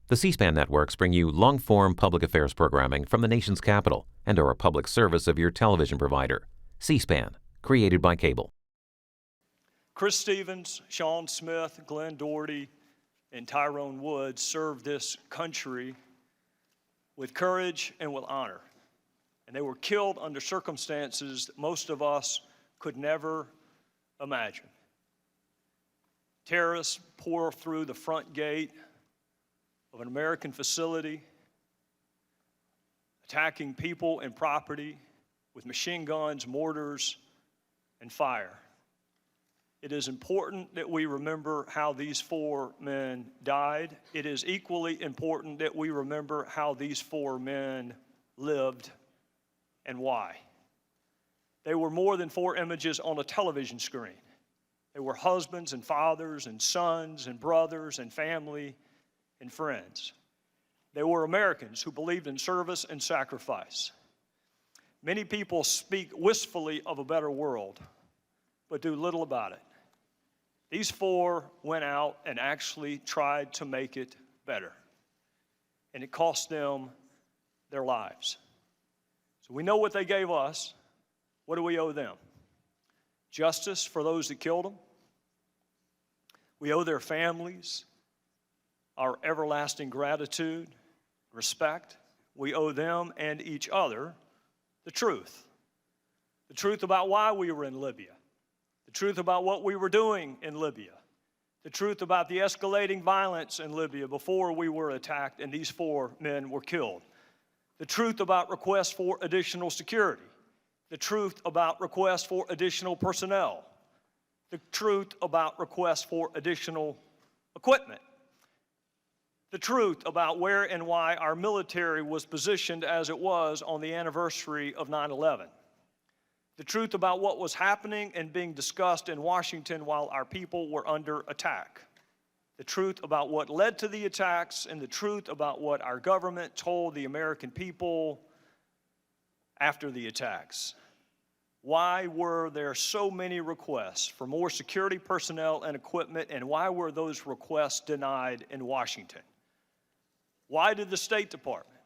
The C-SPAN networks bring you long-form public affairs programming from the nation's capital and are a public service of your television provider. C-SPAN, created by cable. Chris Stevens, Sean Smith, Glenn Doherty, and Tyrone Woods served this country with courage and with honor. And they were killed under circumstances that most of us could never imagine. Terrorists pour through the front gate of an American facility, attacking people and property with machine guns, mortars, and fire. It is important that we remember how these four men died. It is equally important that we remember how these four men lived and why. They were more than four images on a television screen. They were husbands and fathers and sons and brothers and family and friends. They were Americans who believed in service and sacrifice. Many people speak wistfully of a better world, but do little about it. These four went out and actually tried to make it better, and it cost them their lives. So we know what they gave us. What do we owe them? Justice for those that killed them. We owe their families our everlasting gratitude, respect. We owe them and each other the truth. The truth about why we were in Libya. The truth about what we were doing in Libya. The truth about the escalating violence in Libya before we were attacked and these four men were killed. The truth about requests for additional security. The truth about requests for additional personnel. The truth about requests for additional equipment. The truth about where and why our military was positioned as it was on the anniversary of 9/11. The truth about what was happening and being discussed in Washington while our people were under attack. The truth about what led to the attacks and the truth about what our government told the American people after the attacks. Why were there so many requests for more security personnel and equipment, and why were those requests denied in Washington? Why did the State Department,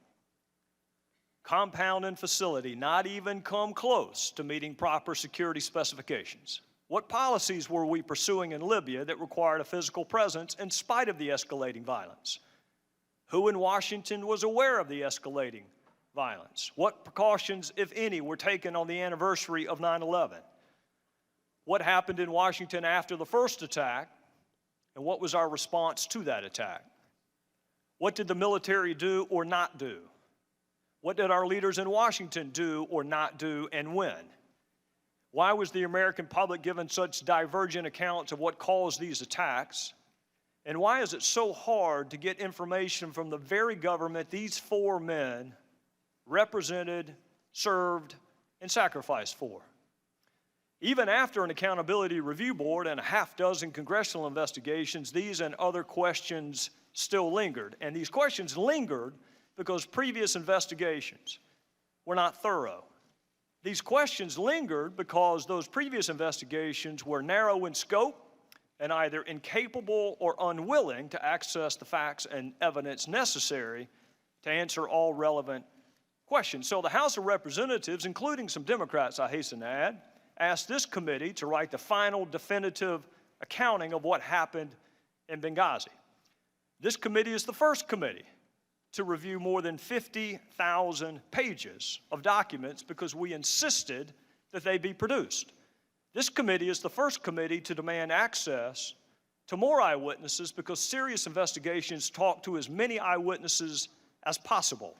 compound and facility, not even come close to meeting proper security specifications? What policies were we pursuing in Libya that required a physical presence in spite of the escalating violence? Who in Washington was aware of the escalating violence? What precautions, if any, were taken on the anniversary of 9/11? What happened in Washington after the first attack, and what was our response to that attack? What did the military do or not do? What did our leaders in Washington do or not do, and when? Why was the American public given such divergent accounts of what caused these attacks? And why is it so hard to get information from the very government these four men represented, served, and sacrificed for? Even after an accountability review board and a half dozen congressional investigations, these and other questions still lingered. And these questions lingered because previous investigations were not thorough. These questions lingered because those previous investigations were narrow in scope and either incapable or unwilling to access the facts and evidence necessary to answer all relevant questions. So the House of Representatives, including some Democrats, I hasten to add, asked this committee to write the final definitive accounting of what happened in Benghazi. This committee is the first committee to review more than 50,000 pages of documents because we insisted that they be produced. This committee is the first committee to demand access to more eyewitnesses because serious investigations talk to as many eyewitnesses as possible.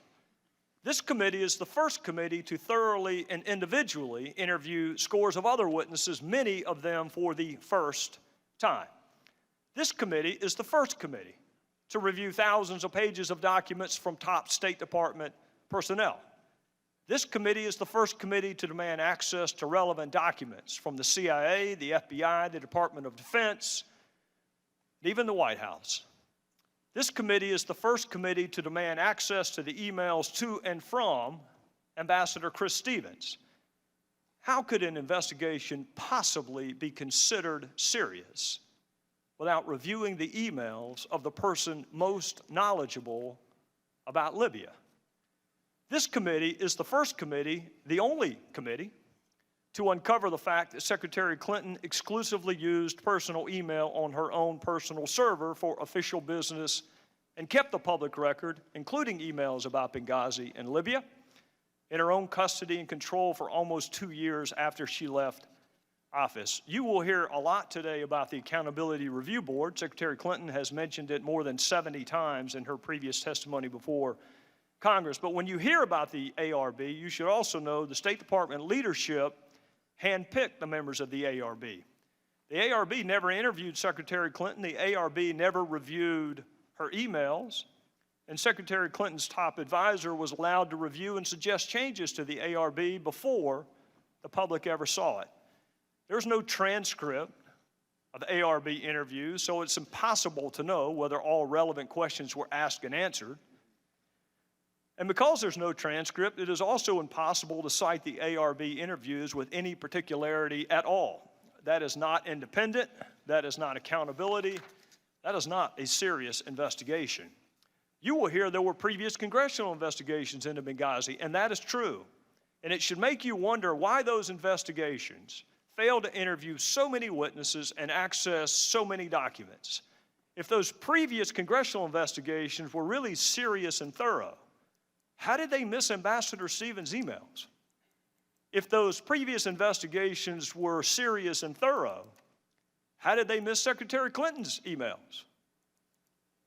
This committee is the first committee to thoroughly and individually interview scores of other witnesses, many of them for the first time. This committee is the first committee to review thousands of pages of documents from top State Department personnel. This committee is the first committee to demand access to relevant documents from the CIA, the FBI, the Department of Defense, and even the White House. This committee is the first committee to demand access to the emails to and from Ambassador Chris Stevens. How could an investigation possibly be considered serious without reviewing the emails of the person most knowledgeable about Libya. This committee is the first committee, the only committee, to uncover the fact that Secretary Clinton exclusively used personal email on her own personal server for official business and kept the public record, including emails about Benghazi and Libya, in her own custody and control for almost 2 years after she left office. You will hear a lot today about the Accountability Review Board. Secretary Clinton has mentioned it more than 70 times in her previous testimony before Congress. But when you hear about the ARB, you should also know the State Department leadership handpicked the members of the ARB. The ARB never interviewed Secretary Clinton. The ARB never reviewed her emails. And Secretary Clinton's top advisor was allowed to review and suggest changes to the ARB before the public ever saw it. There's no transcript of ARB interviews, so it's impossible to know whether all relevant questions were asked and answered. And because there's no transcript, it is also impossible to cite the ARB interviews with any particularity at all. That is not independent, that is not accountability, that is not a serious investigation. You will hear there were previous congressional investigations into Benghazi, and that is true. And it should make you wonder why those investigations failed to interview so many witnesses and access so many documents. If those previous congressional investigations were really serious and thorough, how did they miss Ambassador Stevens' emails? If those previous investigations were serious and thorough, how did they miss Secretary Clinton's emails?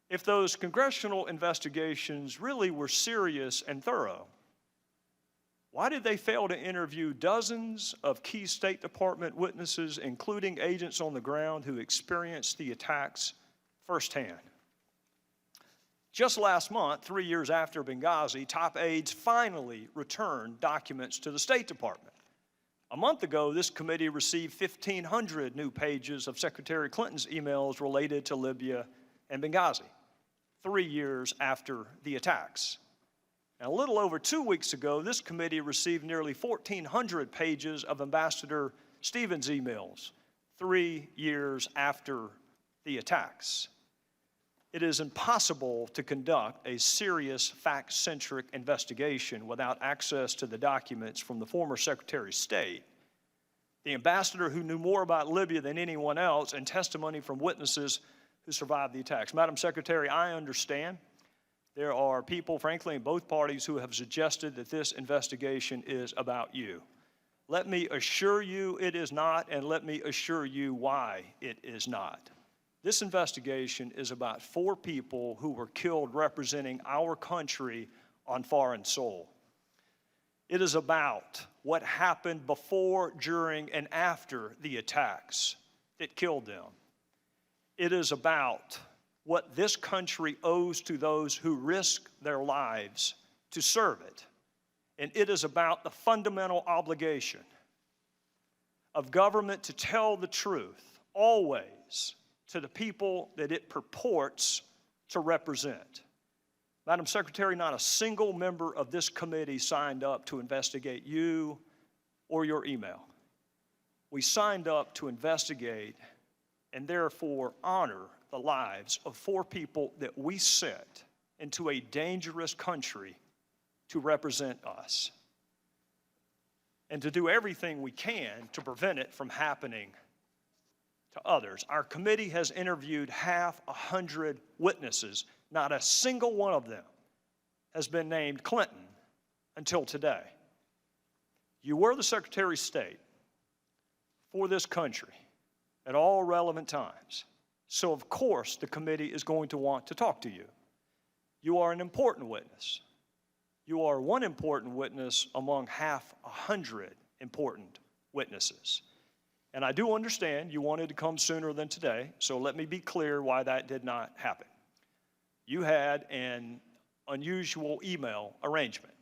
If those congressional investigations really were serious and thorough, why did they fail to interview dozens of key State Department witnesses, including agents on the ground who experienced the attacks firsthand? Just last month, 3 years after Benghazi, top aides finally returned documents to the State Department. A month ago, this committee received 1,500 new pages of Secretary Clinton's emails related to Libya and Benghazi, 3 years after the attacks. And a little over 2 weeks ago, this committee received nearly 1,400 pages of Ambassador Stevens' emails, 3 years after the attacks. It is impossible to conduct a serious, fact-centric investigation without access to the documents from the former Secretary of State, the ambassador who knew more about Libya than anyone else, and testimony from witnesses who survived the attacks. Madam Secretary, I understand there are people, frankly, in both parties who have suggested that this investigation is about you. Let me assure you it is not, and let me assure you why it is not. This investigation is about 4 people who were killed representing our country on foreign soil. It is about what happened before, during, and after the attacks that killed them. It is about what this country owes to those who risk their lives to serve it. And it is about the fundamental obligation of government to tell the truth, always, to the people that it purports to represent. Madam Secretary, not a single member of this committee signed up to investigate you or your email. We signed up to investigate and therefore honor the lives of 4 people that we sent into a dangerous country to represent us, and to do everything we can to prevent it from happening to others. Our committee has interviewed 100 witnesses. Not a single one of them has been named Clinton until today. You were the Secretary of State for this country at all relevant times. So of course the committee is going to want to talk to you. You are an important witness. You are one important witness among 100 important witnesses. And I do understand you wanted to come sooner than today, so let me be clear why that did not happen. You had an unusual email arrangement,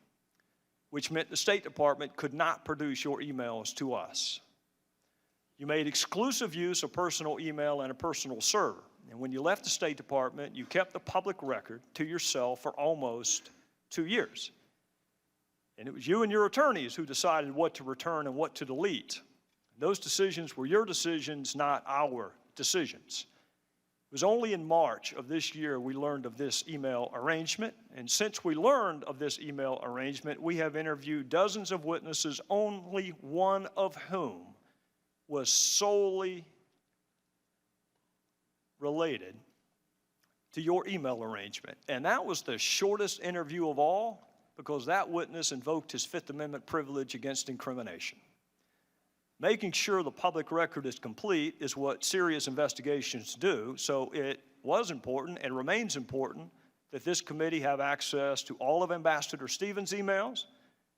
which meant the State Department could not produce your emails to us. You made exclusive use of personal email and a personal server. And when you left the State Department, you kept the public record to yourself for almost 2 years. And it was you and your attorneys who decided what to return and what to delete. Those decisions were your decisions, not our decisions. It was only in March of this year we learned of this email arrangement, and since we learned of this email arrangement, we have interviewed dozens of witnesses, only one of whom was solely related to your email arrangement. And that was the shortest interview of all, because that witness invoked his Fifth Amendment privilege against incrimination. Making sure the public record is complete is what serious investigations do, so it was important and remains important that this committee have access to all of Ambassador Stevens' emails,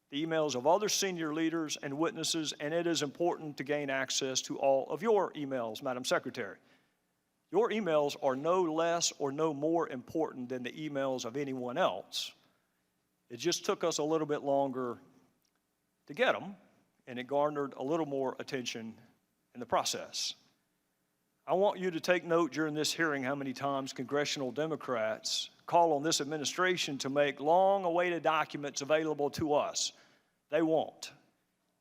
the emails of other senior leaders and witnesses, and it is important to gain access to all of your emails, Madam Secretary. Your emails are no less or no more important than the emails of anyone else. It just took us a little bit longer to get them, and it garnered a little more attention in the process. I want you to take note during this hearing how many times congressional Democrats call on this administration to make long-awaited documents available to us. They won't.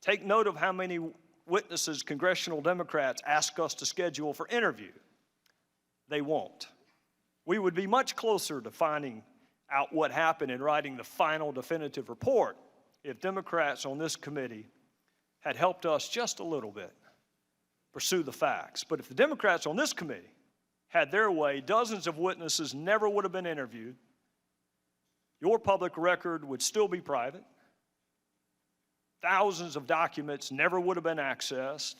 Take note of how many witnesses congressional Democrats ask us to schedule for interview. They won't. We would be much closer to finding out what happened and writing the final definitive report if Democrats on this committee had helped us just a little bit pursue the facts. But if the Democrats on this committee had their way, dozens of witnesses never would have been interviewed. Your public record would still be private. Thousands of documents never would have been accessed.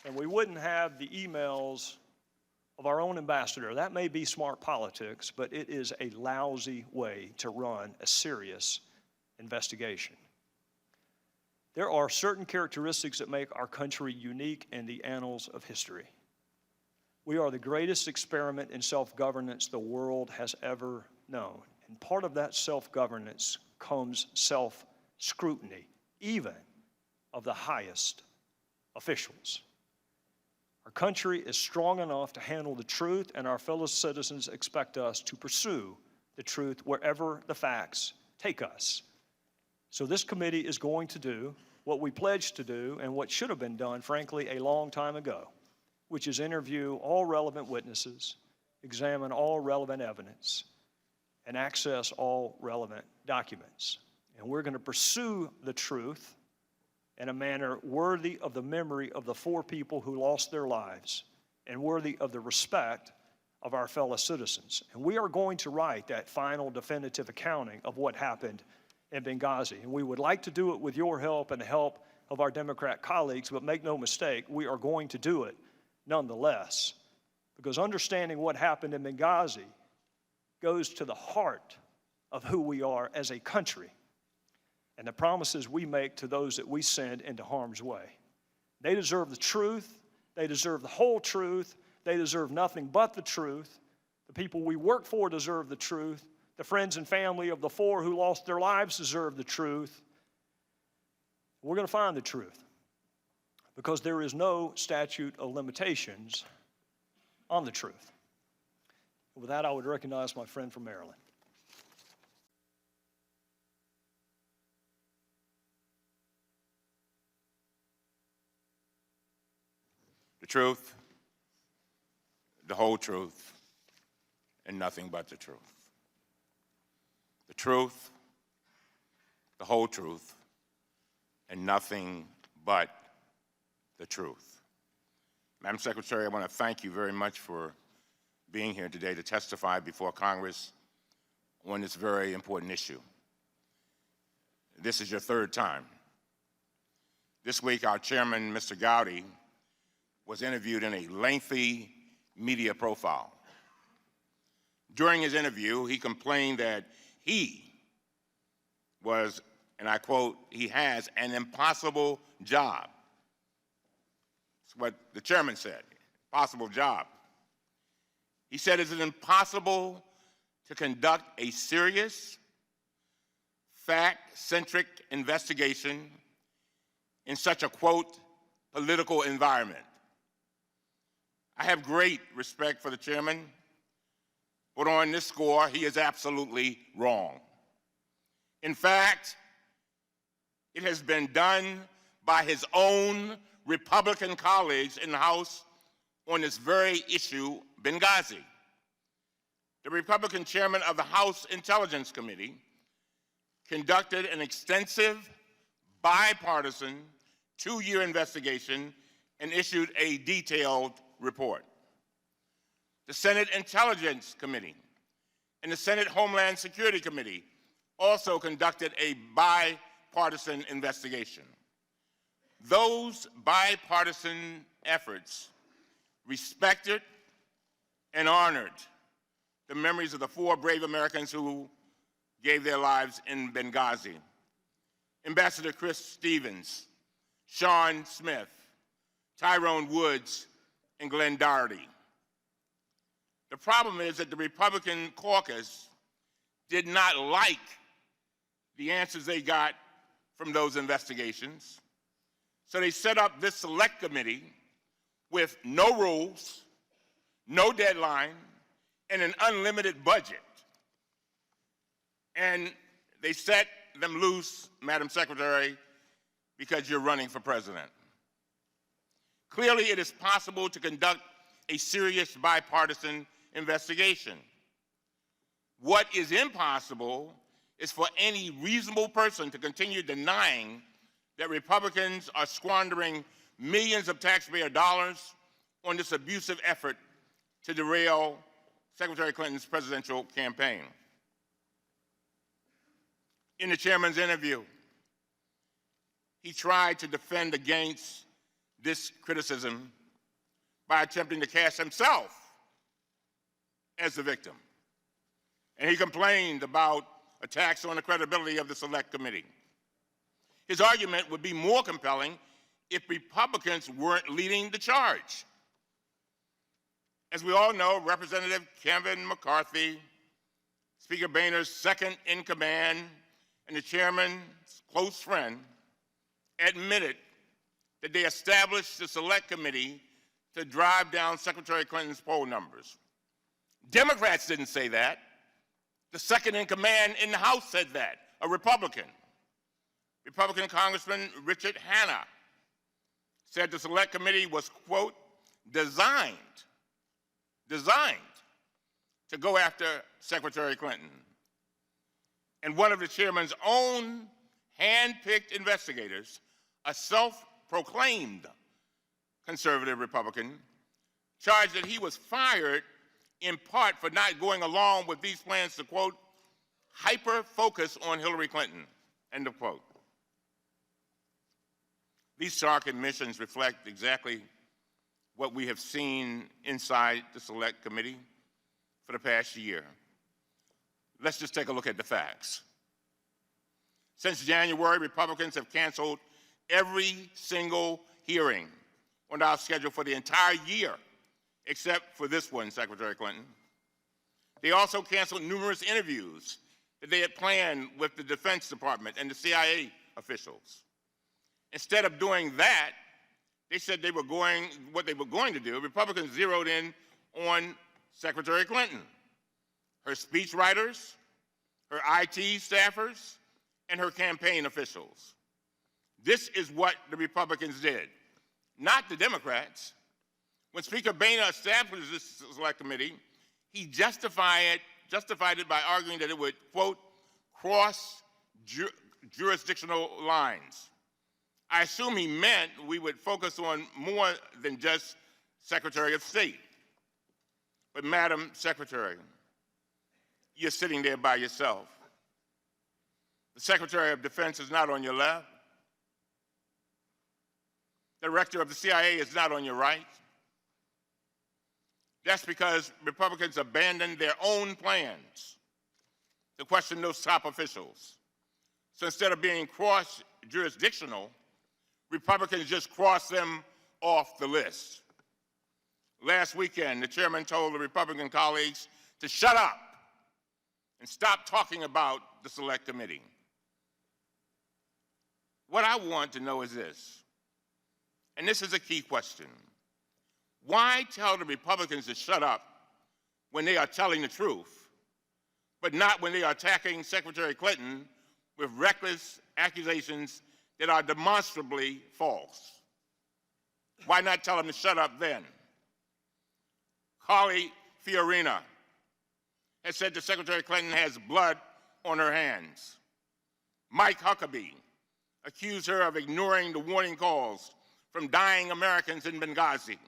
And we wouldn't have the emails of our own ambassador. That may be smart politics, but it is a lousy way to run a serious investigation. There are certain characteristics that make our country unique in the annals of history. We are the greatest experiment in self-governance the world has ever known. And part of that self-governance comes self-scrutiny, even of the highest officials. Our country is strong enough to handle the truth, and our fellow citizens expect us to pursue the truth wherever the facts take us. So this committee is going to do what we pledged to do and what should have been done, frankly, a long time ago, which is interview all relevant witnesses, examine all relevant evidence, and access all relevant documents. And we're going to pursue the truth in a manner worthy of the memory of the 4 people who lost their lives and worthy of the respect of our fellow citizens. And we are going to write that final definitive accounting of what happened in Benghazi. And we would like to do it with your help and the help of our Democrat colleagues, but make no mistake, we are going to do it nonetheless. Because understanding what happened in Benghazi goes to the heart of who we are as a country and the promises we make to those that we send into harm's way. They deserve the truth. They deserve the whole truth. They deserve nothing but the truth. The people we work for deserve the truth. The friends and family of the 4 who lost their lives deserve the truth. We're going to find the truth because there is no statute of limitations on the truth. With that, I would recognize my friend from Maryland. The truth, the whole truth, and nothing but the truth. The truth, the whole truth, and nothing but the truth. Madam Secretary, I want to thank you very much for being here today to testify before Congress on this very important issue. This is your 3rd time. This week, our chairman, Mr. Gowdy, was interviewed in a lengthy media profile. During his interview, he complained that he was, and I quote, he has an impossible job. That's what the chairman said, impossible job. He said it's impossible to conduct a serious, fact-centric investigation in such a, quote, political environment. I have great respect for the chairman, but on this score, he is absolutely wrong. In fact, it has been done by his own Republican colleagues in the House on this very issue Benghazi, the Republican chairman of the House Intelligence Committee conducted an extensive, bipartisan, 2-year investigation and issued a detailed report. The Senate Intelligence Committee and the Senate Homeland Security Committee also conducted a bipartisan investigation. Those bipartisan efforts respected and honored the memories of the 4 brave Americans who gave their lives in Benghazi. Ambassador Chris Stevens, Sean Smith, Tyrone Woods, and Glenn Doherty. The problem is that the Republican caucus did not like the answers they got from those investigations. So they set up this select committee with no rules, no deadline, and an unlimited budget. And they set them loose, Madam Secretary, because you're running for president. Clearly, it is possible to conduct a serious bipartisan investigation. What is impossible is for any reasonable person to continue denying that Republicans are squandering millions of taxpayer dollars on this abusive effort to derail Secretary Clinton's presidential campaign. In the chairman's interview, he tried to defend against this criticism by attempting to cast himself as the victim. And he complained about attacks on the credibility of the Select Committee. His argument would be more compelling if Republicans weren't leading the charge. As we all know, Representative Kevin McCarthy, Speaker Boehner's second-in-command and the chairman's close friend, admitted that they established the Select Committee to drive down Secretary Clinton's poll numbers. Democrats didn't say that. The second-in-command in the House said that, a Republican. Republican Congressman Richard Hanna said the Select Committee was, quote, designed to go after Secretary Clinton. And one of the chairman's own hand-picked investigators, a self-proclaimed conservative Republican, charged that he was fired in part for not going along with these plans to, quote, hyper-focus on Hillary Clinton, end of quote. These stark admissions reflect exactly what we have seen inside the Select Committee for the past year. Let's just take a look at the facts. Since January, Republicans have canceled every single hearing on our schedule for the entire year, except for this one, Secretary Clinton. They also canceled numerous interviews that they had planned with the Defense Department and the CIA officials. Instead of doing that, they said what they were going to do. Republicans zeroed in on Secretary Clinton, her speechwriters, her IT staffers, and her campaign officials. This is what the Republicans did, not the Democrats. When Speaker Boehner established this Select Committee, he justified it by arguing that it would, quote, cross jurisdictional lines. I assume he meant we would focus on more than just Secretary of State. But Madam Secretary, you're sitting there by yourself. The Secretary of Defense is not on your left. The Director of the CIA is not on your right. That's because Republicans abandoned their own plans to question those top officials. So instead of being cross-jurisdictional, Republicans just crossed them off the list. Last weekend, the chairman told the Republican colleagues to shut up and stop talking about the Select Committee. What I want to know is this, and this is a key question. Why tell the Republicans to shut up when they are telling the truth, but not when they are attacking Secretary Clinton with reckless accusations that are demonstrably false? Why not tell them to shut up then? Carly Fiorina has said that Secretary Clinton has blood on her hands. Mike Huckabee accused her of ignoring the warning calls from dying Americans in Benghazi.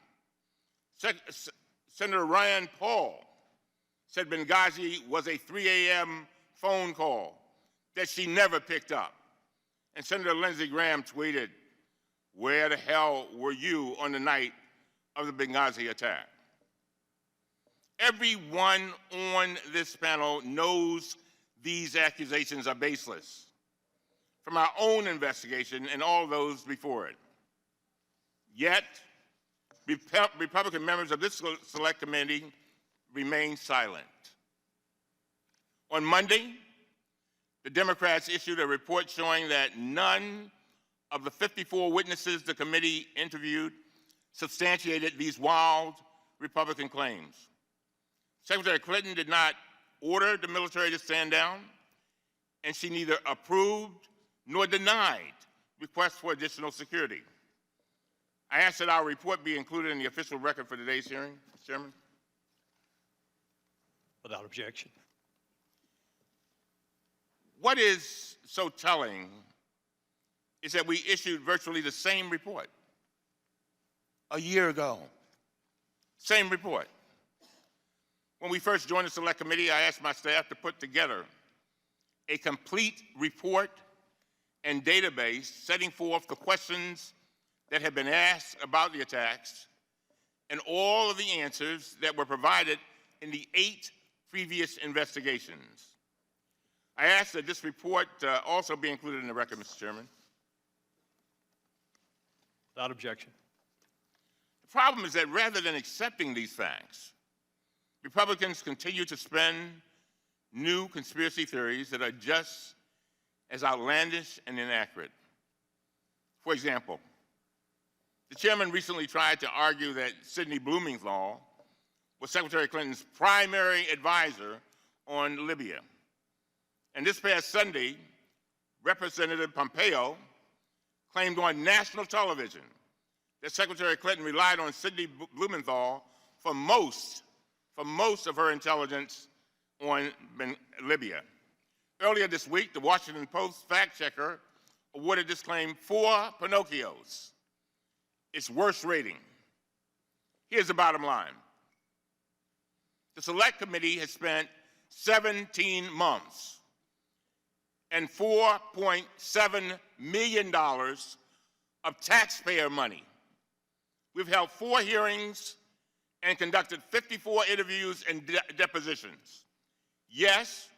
Senator Rand Paul said Benghazi was a 3 a.m. phone call that she never picked up. And Senator Lindsey Graham tweeted, "Where the hell were you on the night of the Benghazi attack?" Everyone on this panel knows these accusations are baseless, from our own investigation and all those before it. Yet, Republican members of this select committee remain silent. On Monday, the Democrats issued a report showing that none of the 54 witnesses the committee interviewed substantiated these wild Republican claims. Secretary Clinton did not order the military to stand down, and she neither approved nor denied requests for additional security. I ask that our report be included in the official record for today's hearing, Mr. Chairman. Without objection. What is so telling is that we issued virtually the same report a year ago. Same report. When we first joined the Select Committee, I asked my staff to put together a complete report and database setting forth the questions that had been asked about the attacks and all of the answers that were provided in the 8 previous investigations. I ask that this report also be included in the record, Mr. Chairman. Without objection. The problem is that rather than accepting these facts, Republicans continue to spin new conspiracy theories that are just as outlandish and inaccurate. For example, the chairman recently tried to argue that Sidney Blumenthal was Secretary Clinton's primary advisor on Libya. And this past Sunday, Representative Pompeo claimed on national television that Secretary Clinton relied on Sidney Blumenthal for most of her intelligence on Libya. Earlier this week, the Washington Post fact checker awarded this claim 4 Pinocchios, its worst rating. Here's the bottom line. The Select Committee has spent 17 months and $4.7 million of taxpayer money. We've held 4 hearings and conducted 54 interviews and depositions. Yes,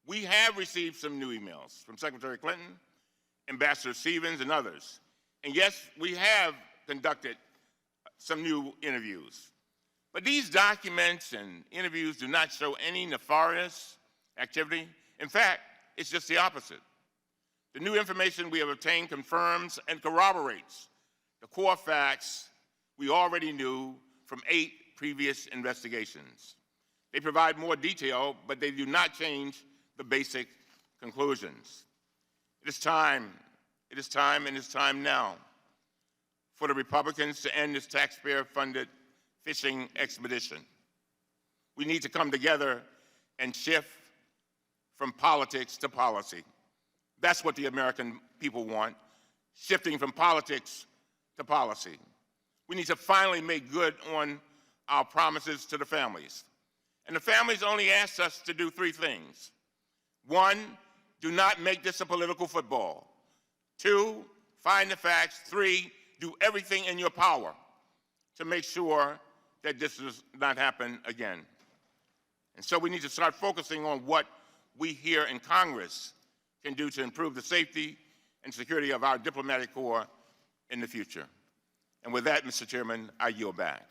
we have received some new emails from Secretary Clinton, Ambassador Stevens, and others. And yes, we have conducted some new interviews. But these documents and interviews do not show any nefarious activity. In fact, it's just the opposite. The new information we have obtained confirms and corroborates the core facts we already knew from 8 previous investigations. They provide more detail, but they do not change the basic conclusions. It is time now for the Republicans to end this taxpayer-funded fishing expedition. We need to come together and shift from politics to policy. That's what the American people want, shifting from politics to policy. We need to finally make good on our promises to the families. And the families only asked us to do 3 things. 1, do not make this a political football. 2, find the facts. 3, do everything in your power to make sure that this does not happen again. And so we need to start focusing on what we here in Congress can do to improve the safety and security of our diplomatic corps in the future. And with that, Mr. Chairman, I yield back.